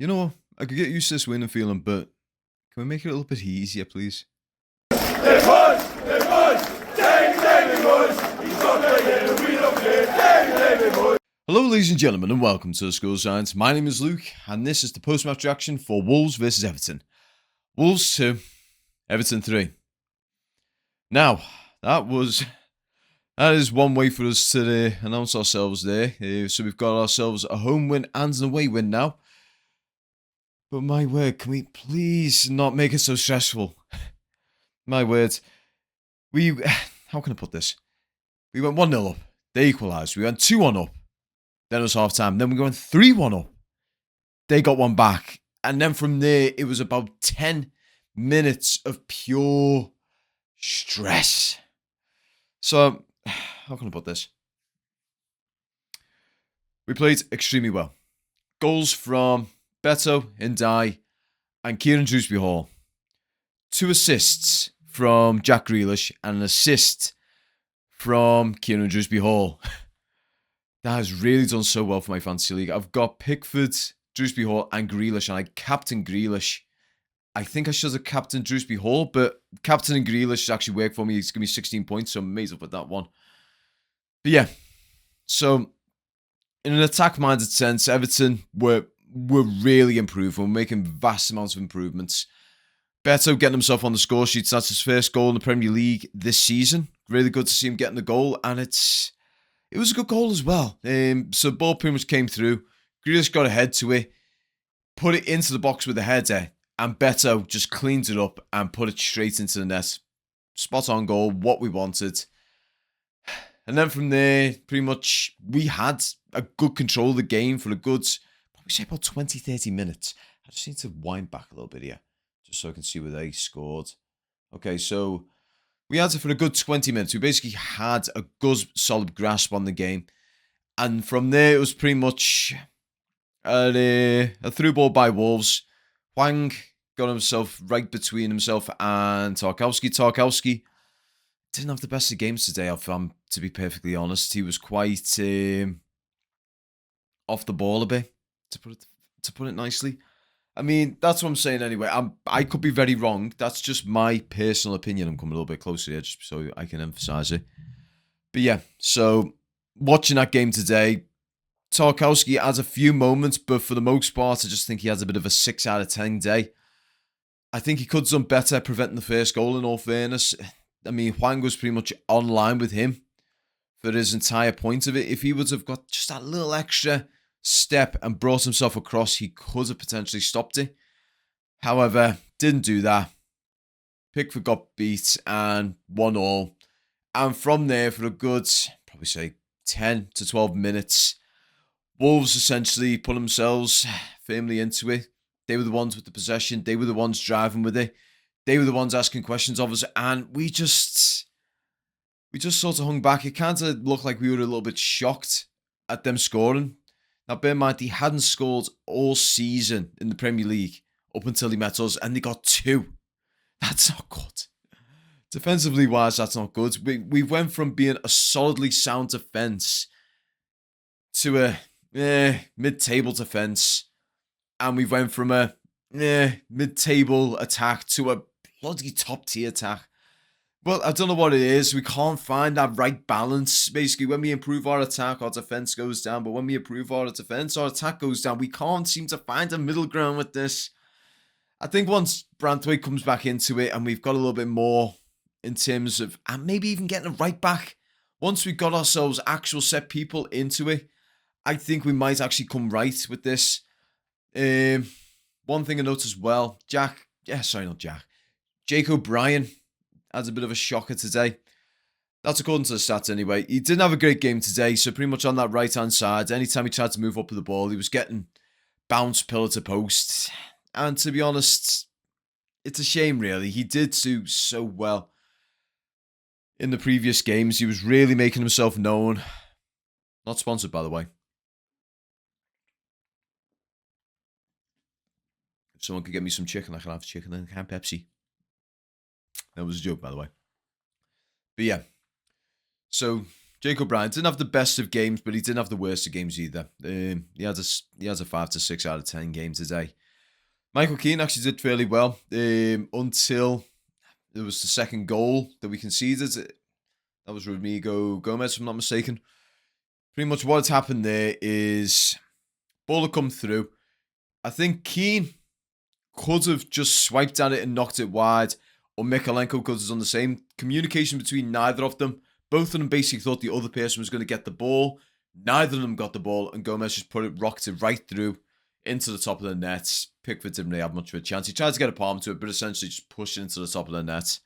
You know what? I could get used to this winning feeling, but can we make it a little bit easier, please? Hello, ladies and gentlemen, and welcome to the School of Science. My name is Luke, and this is the post-match reaction for Wolves versus Everton. Wolves 2, Everton 3. Now, that is one way for us to announce ourselves there. So we've got ourselves a home win and an away win now. But my word, can we please not make it so stressful? My word. How can I put this? We went 1-0 up. They equalised. We went 2-1 up. Then it was half time. Then we went 3-1 up. They got one back. And then from there, it was about 10 minutes of pure stress. So, how can I put this? We played extremely well. Goals from Beto, Ndai, and Kieran Dewsbury-Hall. 2 assists from Jack Grealish and an assist from Kieran Dewsbury-Hall. That has really done so well for my fantasy league. I've got Pickford, Dewsbury-Hall, and Grealish, and I captain Grealish. I think I should have captained Dewsbury-Hall, but captaining Grealish actually worked for me. It's going to be 16 points, so I may as well put that one. But yeah, so in an attack-minded sense, Everton were really improving. We're making vast amounts of improvements. Beto getting himself on the score sheets. That's his first goal in the Premier League this season. Really good to see him getting the goal, and it was a good goal as well. So the ball pretty much came through. Grealish got ahead to it, put it into the box with the header, and Beto just cleaned it up and put it straight into the net. Spot on goal, what we wanted. And then from there, pretty much, we had a good control of the game for a good, probably say about 20-30 minutes. I just need to wind back a little bit here, just so I can see where they scored. Okay, so we had it for a good 20 minutes. We basically had a good, solid grasp on the game. And from there, it was pretty much a through ball by Wolves. Hwang got himself right between himself and Tarkowski. Tarkowski didn't have the best of games today, to be perfectly honest. He was quite off the ball a bit, to put it nicely. I mean, that's what I'm saying anyway. I could be very wrong. That's just my personal opinion. I'm coming a little bit closer here just so I can emphasize it. But yeah, so watching that game today, Tarkowski has a few moments, but for the most part, I just think he has a bit of a 6 out of 10 day. I think he could have done better preventing the first goal, in all fairness. I mean, Hwang was pretty much online with him for his entire point of it. If he would have got just that little extra step and brought himself across, he could have potentially stopped it. However, didn't do that. Pickford got beat and 1-1. And from there, for a good, probably say 10 to 12 minutes, Wolves essentially put themselves firmly into it. They were the ones with the possession. They were the ones driving with it. They were the ones asking questions of us. And we just sort of hung back. It kind of looked like we were a little bit shocked at them scoring. Now, bear in mind, they hadn't scored all season in the Premier League up until they met us, and they got 2. That's not good. Defensively wise, that's not good. We went from being a solidly sound defence to a mid-table defence, and we went from a mid-table attack to a bloody top-tier attack. Well, I don't know what it is. We can't find that right balance. Basically, when we improve our attack, our defense goes down. But when we improve our defense, our attack goes down. We can't seem to find a middle ground with this. I think once Branthwaite comes back into it and we've got a little bit more in terms of, and maybe even getting it right back, once we've got ourselves actual set people into it, I think we might actually come right with this. One thing I noticed as well, Jake O'Brien has a bit of a shocker today. That's according to the stats anyway. He didn't have a great game today, so pretty much on that right-hand side, anytime he tried to move up with the ball, he was getting bounced pillar to post. And to be honest, it's a shame, really. He did do so well in the previous games. He was really making himself known. Not sponsored, by the way. If someone could get me some chicken, I can have chicken and can Pepsi. That was a joke, by the way. But yeah, so Jacob Bryant didn't have the best of games, but he didn't have the worst of games either. He has a 5 to 6 out of 10 game today. Michael Keane actually did fairly well until there was the second goal that we conceded. That was Rodrigo Gomez, if I'm not mistaken. Pretty much what's happened there is ball had come through. I think Keane could have just swiped at it and knocked it wide, or Mikalenko could have done the same. Communication between neither of them. Both of them basically thought the other person was going to get the ball. Neither of them got the ball, and Gomez just rocked it right through into the top of the net. Pickford didn't really have much of a chance. He tried to get a palm to it, but essentially just pushed it into the top of the net.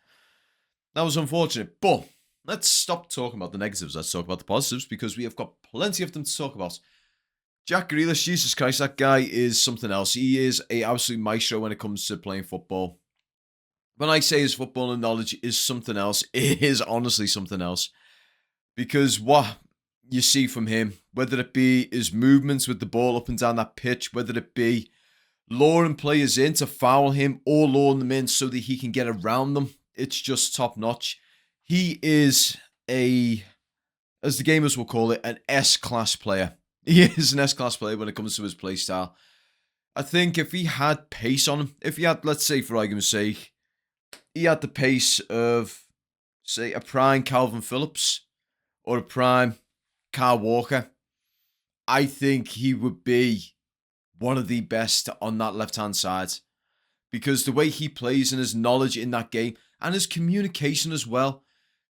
That was unfortunate, but let's stop talking about the negatives. Let's talk about the positives, because we have got plenty of them to talk about. Jack Grealish, Jesus Christ, that guy is something else. He is a absolute maestro when it comes to playing football. When I say his footballing knowledge is something else, it is honestly something else. Because what you see from him, whether it be his movements with the ball up and down that pitch, whether it be luring players in to foul him or luring them in so that he can get around them, it's just top notch. He is as the gamers will call it, an S-class player. He is an S-class player when it comes to his play style. I think if he had pace on him, if he had, let's say for argument's sake, he had the pace of, say, a prime Calvin Phillips or a prime Kyle Walker, I think he would be one of the best on that left-hand side. Because the way he plays and his knowledge in that game and his communication as well.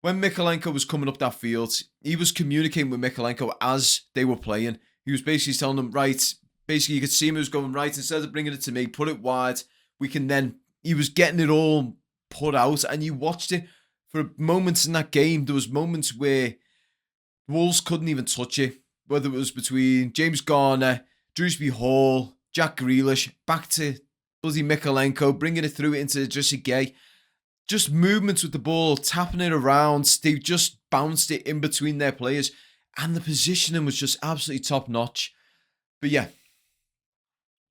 When Mikalenko was coming up that field, he was communicating with Mikalenko as they were playing. He was basically telling them, right, basically you could see him was going, right, instead of bringing it to me, put it wide. We can then, he was getting it all put out, and you watched it for moments in that game. There was moments where Wolves couldn't even touch it, whether it was between James Garner, Drewsbury Hall, Jack Grealish, back to bloody Mikalenko, bringing it through into Jesse Gay. Just movements with the ball, tapping it around. They just bounced it in between their players, and the positioning was just absolutely top notch. But yeah,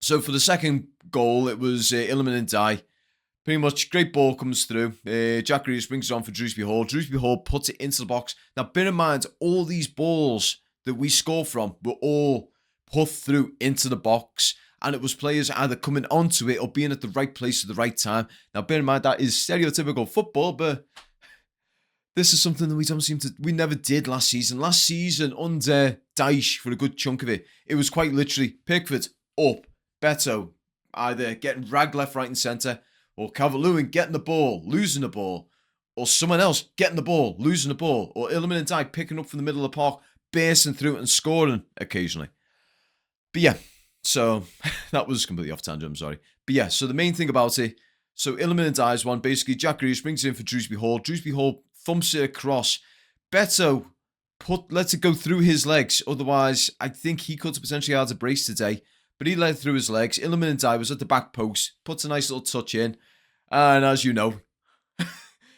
so for the second goal, it was Iliman Ndiaye. Pretty much, great ball comes through. Jack Grealish brings it on for Drewsbury Hall. Drewsbury Hall puts it into the box. Now, bear in mind, all these balls that we score from were all put through into the box. And it was players either coming onto it or being at the right place at the right time. Now, bear in mind, that is stereotypical football, but this is something that we never did last season. Last season, under Dyche, for a good chunk of it, it was quite literally Pickford, up, Beto, either getting ragged left, right, and centre, or Calvert-Lewin getting the ball, losing the ball, or someone else getting the ball, losing the ball, or Iliman Ndiaye picking up from the middle of the park, bursting through it and scoring occasionally. But yeah, so that was completely off tangent, I'm sorry. But yeah, so the main thing about it, so Iliman Ndiaye is one, basically Jack Grealish brings it in for Drewsbury Hall. Drewsbury Hall thumps it across. Beto lets it go through his legs, otherwise I think he could have potentially had a brace today. But he let it through his legs. Iliman Ndiaye was at the back post, puts a nice little touch in. And as you know,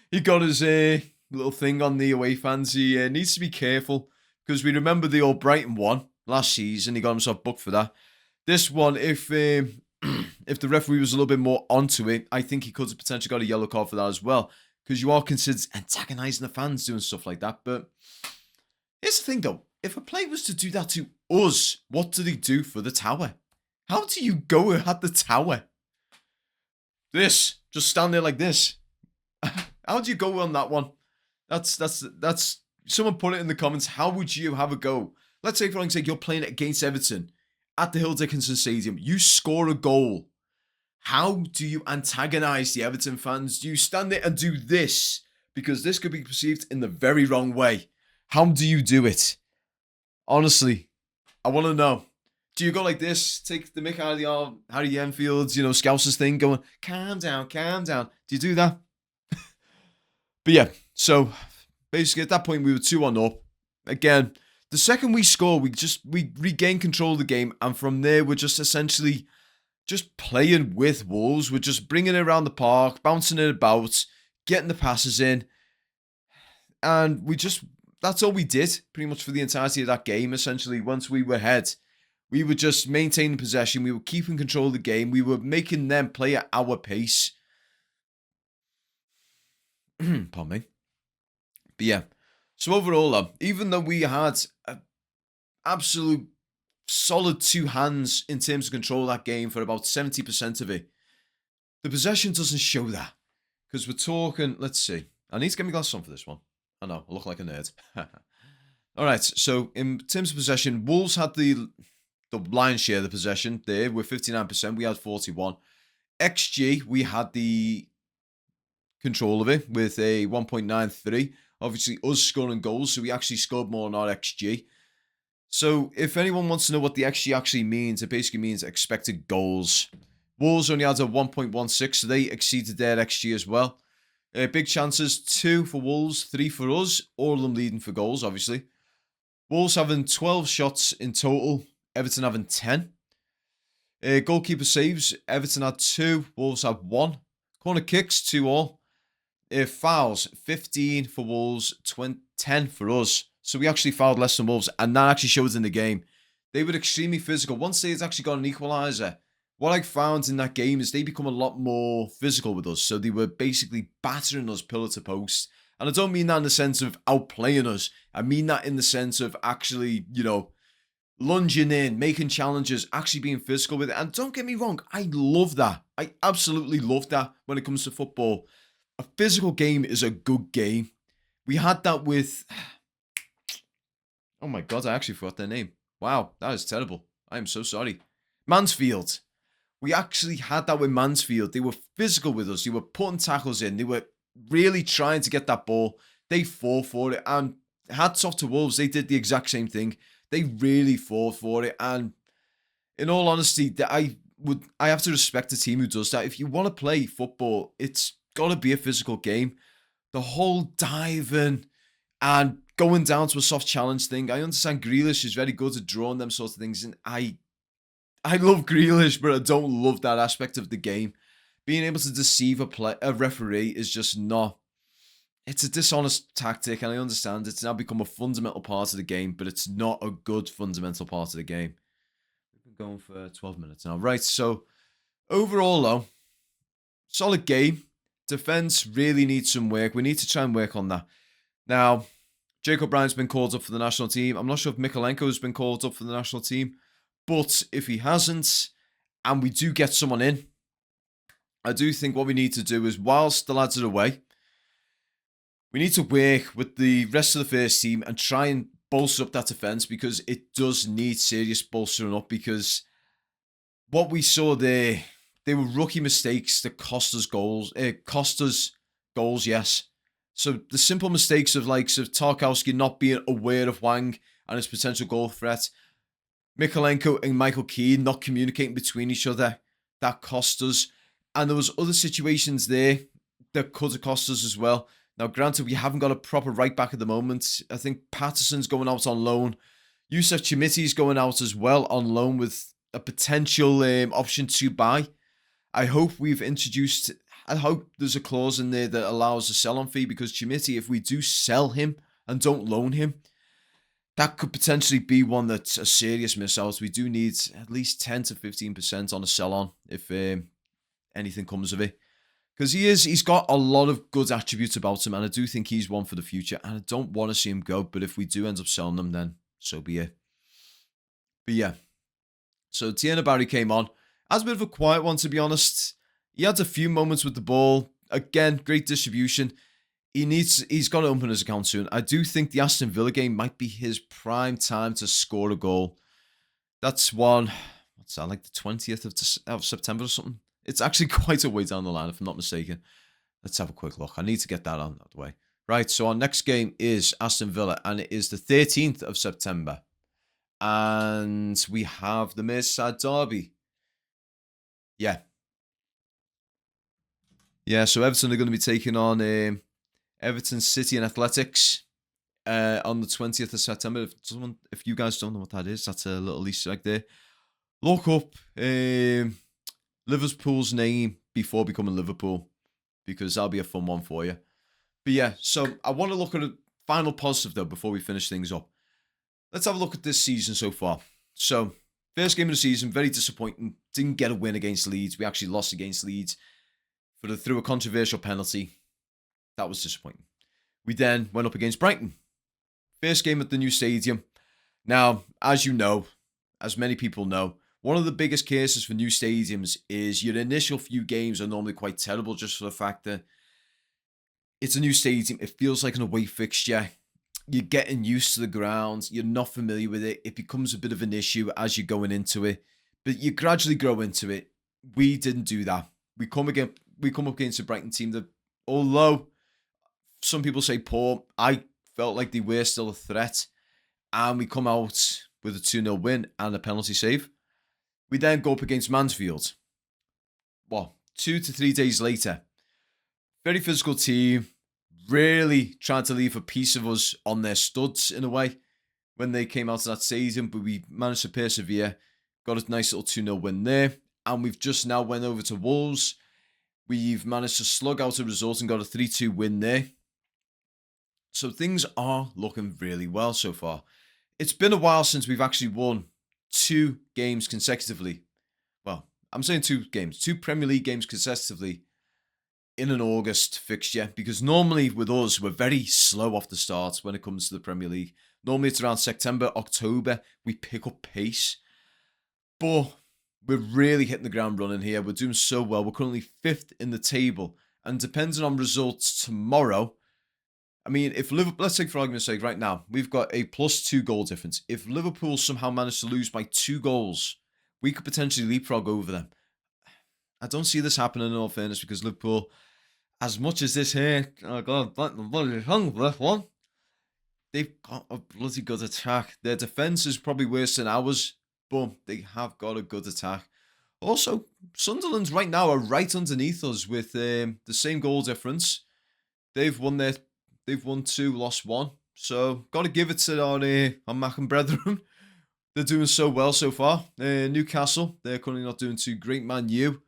he got his little thing on the away fans. He needs to be careful, because we remember the old Brighton one last season. He got himself booked for that. This one, if the referee was a little bit more onto it, I think he could have potentially got a yellow card for that as well, because you are considered antagonising the fans doing stuff like that. But here's the thing though, if a player was to do that to us, what do they do for the tower? How do you go at the tower? Just stand there like this. How do you go on that one? That's someone put it in the comments. How would you have a go? Let's say, for example, you're playing against Everton at the Hill Dickinson Stadium. You score a goal. How do you antagonise the Everton fans? Do you stand there and do this? Because this could be perceived in the very wrong way. How do you do it? Honestly, I want to know. Do you go like this, take the mick out of the Harry Enfield's, Scousers thing, going, calm down, calm down. Do you do that? But yeah, so basically at that point we were 2-1 up. Again, the second we score, we regain control of the game, and from there we're just essentially just playing with Wolves. We're just bringing it around the park, bouncing it about, getting the passes in, and that's all we did pretty much for the entirety of that game. Essentially, once we were ahead, we were just maintaining possession. We were keeping control of the game. We were making them play at our pace. Pardon me. But yeah, So overall, though, even though we had an absolute solid two hands in terms of control of that game for about 70% of it, the possession doesn't show that. Because we're talking, let's see. I need to get my glasses on for this one. I know, I look like a nerd. All right, so in terms of possession, Wolves had the lion's share of the possession there with 59%. We had 41. XG, we had the control of it with a 1.93. Obviously, us scoring goals, so we actually scored more than our XG. So if anyone wants to know what the XG actually means, it basically means expected goals. Wolves only had a 1.16, so they exceeded their XG as well. Big chances, 2 for Wolves, 3 for us, all of them leading for goals, obviously. Wolves having 12 shots in total, Everton having 10. Goalkeeper saves, Everton had 2, Wolves had 1. Corner kicks, 2 all. Fouls, 15 for Wolves, 10 for us. So we actually fouled less than Wolves, and that actually shows in the game. They were extremely physical. Once they had actually got an equaliser, what I found in that game is they become a lot more physical with us. So they were basically battering us pillar to post. And I don't mean that in the sense of outplaying us. I mean that in the sense of actually, lunging in, making challenges, actually being physical with it. And don't get me wrong, I love that. I absolutely love that when it comes to football. A physical game is a good game. We had that with... Oh my God, I actually forgot their name. Wow, that is terrible. I am so sorry. Mansfield. We actually had that with Mansfield. They were physical with us. They were putting tackles in. They were really trying to get that ball. They fought for it. And hats off to Wolves. They did the exact same thing. They really fought for it. And in all honesty, I have to respect a team who does that. If you want to play football, it's got to be a physical game. The whole diving and going down to a soft challenge thing. I understand Grealish is very good at drawing them sorts of things. And I love Grealish, but I don't love that aspect of the game. Being able to deceive a referee is just not... It's a dishonest tactic, and I understand it's now become a fundamental part of the game, but it's not a good fundamental part of the game. We've been going for 12 minutes now. Right, so overall, though, solid game. Defense really needs some work. We need to try and work on that. Now, Jacob Brown's been called up for the national team. I'm not sure if Mikalenko's been called up for the national team, but if he hasn't, and we do get someone in, I do think what we need to do is, whilst the lads are away, we need to work with the rest of the first team and try and bolster up that defence, because it does need serious bolstering up, because what we saw there, they were rookie mistakes that cost us goals. Yes. So the simple mistakes of Tarkowski not being aware of Wang and his potential goal threat, Mikalenko and Michael Keane not communicating between each other, that cost us. And there was other situations there that could have cost us as well. Now, granted, we haven't got a proper right back at the moment. I think Patterson's going out on loan. Youssef Chimiti's going out as well on loan with a potential option to buy. I hope there's a clause in there that allows a sell-on fee, because Chimiti, if we do sell him and don't loan him, that could potentially be one that's a serious miss out. We do need at least 10 to 15% on a sell-on if anything comes of it. Because he's got a lot of good attributes about him, and I do think he's one for the future, and I don't want to see him go, but if we do end up selling him, then so be it. But yeah, so Tiana Barry came on. As a bit of a quiet one, to be honest. He had a few moments with the ball. Again, great distribution. He's got to open his account soon. I do think the Aston Villa game might be his prime time to score a goal. That's one, what's that, like the 20th of September or something? It's actually quite a way down the line, if I'm not mistaken. Let's have a quick look. I need to get that out of the way. Right, so our next game is Aston Villa, and it is the 13th of September. And we have the Merseyside Derby. Yeah, so Everton are going to be taking on Everton City and Athletics on the 20th of September. If you guys don't know what that is, that's a little Easter egg there. Look up Liverpool's name before becoming Liverpool, because that'll be a fun one for you. But yeah, so I want to look at a final positive, though, before we finish things up. Let's have a look at this season so far. So, first game of the season, very disappointing. Didn't get a win against Leeds. We actually lost against Leeds through a controversial penalty. That was disappointing. We then went up against Brighton. First game at the new stadium. Now, as you know, as many people know, one of the biggest cases for new stadiums is your initial few games are normally quite terrible just for the fact that it's a new stadium. It feels like an away fixture. You're getting used to the grounds. You're not familiar with it. It becomes a bit of an issue as you're going into it, but you gradually grow into it. We didn't do that. We come up against a Brighton team that, although some people say poor, I felt like they were still a threat, and we come out with a 2-0 win and a penalty save. We then go up against Mansfield. Well, 2 to 3 days later, very physical team, really trying to leave a piece of us on their studs in a way when they came out of that stadium, but we managed to persevere, got a nice little 2-0 win there, and we've just now went over to Wolves. We've managed to slug out a result and got a 3-2 win there. So things are looking really well so far. It's been a while since we've actually won 2 games consecutively. Well, I'm saying 2 games, 2 Premier League games consecutively in an August fixture, because normally with us, we're very slow off the start when it comes to the Premier League. Normally it's around September, October, we pick up pace. But we're really hitting the ground running here. We're doing so well. We're currently 5th in the table. And depending on results tomorrow, I mean, if Liverpool, let's take for argument's sake right now, we've got a +2 goal difference. If Liverpool somehow managed to lose by 2 goals, we could potentially leapfrog over them. I don't see this happening in all fairness, because Liverpool, as much as this here, oh God, bloody hung this one, they've got a bloody good attack. Their defence is probably worse than ours, but they have got a good attack. Also, Sunderland right now are right underneath us with the same goal difference. They've won 2, lost 1. So, got to give it to our Mackem brethren. They're doing so well so far. Newcastle, they're currently not doing too great. Man U,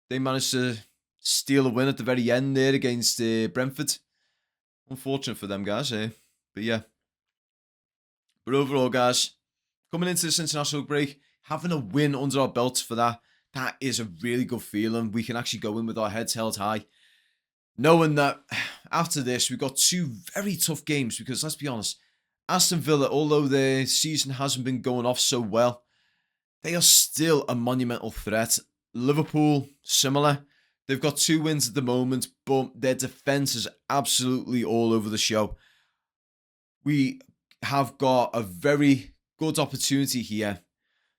they managed to steal a win at the very end there against Brentford. Unfortunate for them, guys. But yeah. But overall, guys, coming into this international break, having a win under our belts for that is a really good feeling. We can actually go in with our heads held high, knowing that after this, we've got 2 very tough games, because let's be honest, Aston Villa, although their season hasn't been going off so well, they are still a monumental threat. Liverpool, similar. They've got 2 wins at the moment, but their defence is absolutely all over the show. We have got a very good opportunity here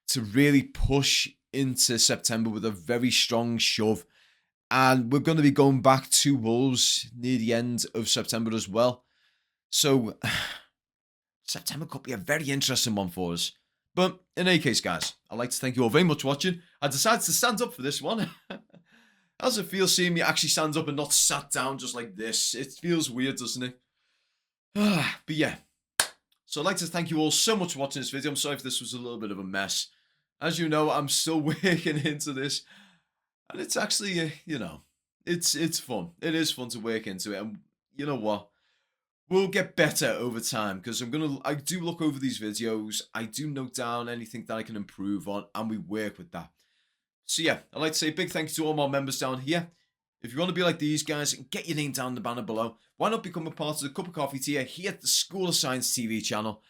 to really push into September with a very strong shove. And we're going to be going back to Wolves near the end of September as well. So September could be a very interesting one for us. But in any case, guys, I'd like to thank you all very much for watching. I decided to stand up for this one. How does it feel seeing me actually stand up and not sat down just like this? It feels weird, doesn't it? But yeah. So I'd like to thank you all so much for watching this video. I'm sorry if this was a little bit of a mess. As you know, I'm still working into this. And it's actually, it's fun. It is fun to work into it. And you know what? We'll get better over time, because I do look over these videos. I do note down anything that I can improve on, and we work with that. So yeah, I'd like to say a big thank you to all my members down here. If you want to be like these guys, get your name down in the banner below. Why not become a part of the Cup of Coffee tier here at the School of Science TV channel?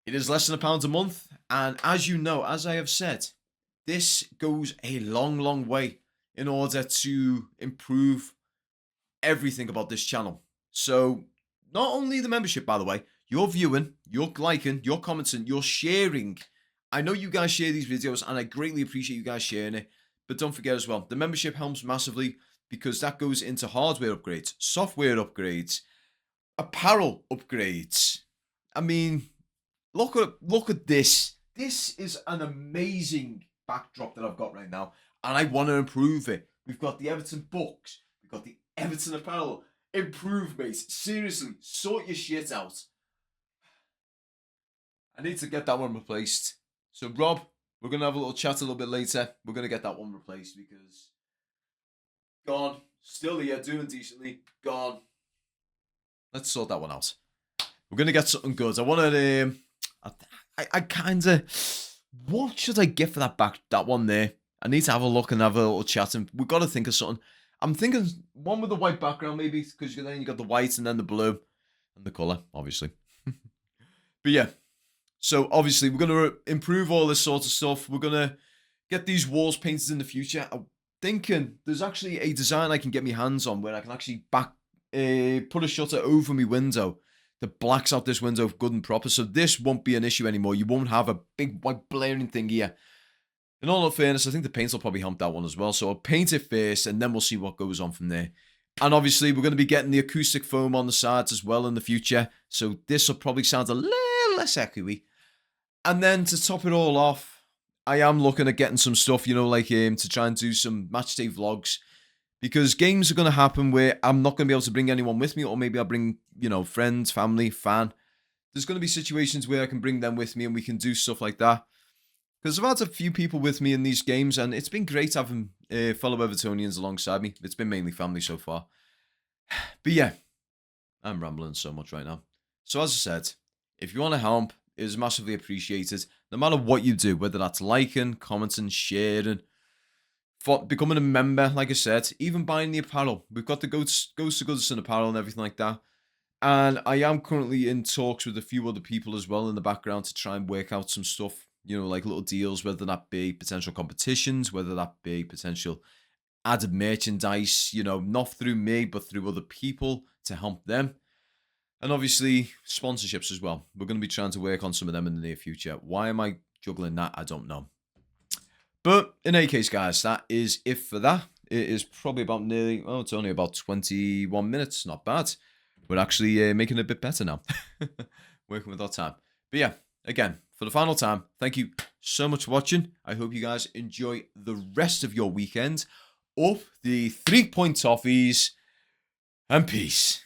It is less than £1 a month, and as you know, as I have said, this goes a long, long way in order to improve everything about this channel. So, not only the membership, by the way, you're viewing, you're liking, you're commenting, you're sharing. I know you guys share these videos, and I greatly appreciate you guys sharing it. But don't forget as well, the membership helps massively, because that goes into hardware upgrades, software upgrades, apparel upgrades. I mean, look at this. This is an amazing backdrop that I've got right now, and I want to improve it. We've got the Everton books, we've got the Everton apparel. Improve, mate. Seriously, sort your shit out. I need to get that one replaced. So, Rob, we're going to have a little chat a little bit later. We're going to get that one replaced, because gone. Still here, doing decently. Gone. Let's sort that one out. We're going to get something good. I want to, I kind of, what should I get for that one there? I need to have a look and have a little chat, and we've got to think of something. I'm thinking one with the white background, maybe, because then you got the white and then the blue and the colour, obviously. But yeah, so obviously we're going to improve all this sort of stuff. We're going to get these walls painted in the future. I'm thinking there's actually a design I can get my hands on where I can actually put a shutter over my window that blacks out this window good and proper. So this won't be an issue anymore. You won't have a big white blaring thing here. In all fairness, I think the paint will probably help that one as well. So I'll paint it first and then we'll see what goes on from there. And obviously we're going to be getting the acoustic foam on the sides as well in the future. So this will probably sound a little less echoey. And then to top it all off, I am looking at getting some stuff, like to try and do some matchday vlogs. Because games are going to happen where I'm not going to be able to bring anyone with me, or maybe I'll bring, friends, family, fan. There's going to be situations where I can bring them with me and we can do stuff like that. Because I've had a few people with me in these games and it's been great having fellow Evertonians alongside me. It's been mainly family so far. But yeah, I'm rambling so much right now. So as I said, if you want to help, it is massively appreciated. No matter what you do, whether that's liking, commenting, sharing, becoming a member, like I said, even buying the apparel. We've got the Ghosts to Goodison apparel and everything like that. And I am currently in talks with a few other people as well in the background to try and work out some stuff, like little deals, whether that be potential competitions, whether that be potential added merchandise, not through me, but through other people to help them. And obviously sponsorships as well. We're going to be trying to work on some of them in the near future. Why am I juggling that? I don't know. But in any case, guys, that is it for that. It is probably about it's only about 21 minutes. Not bad. We're actually making it a bit better now. Working with our time. But yeah, again, for the final time, thank you so much for watching. I hope you guys enjoy the rest of your weekend. Up the 3-point toffees, and peace.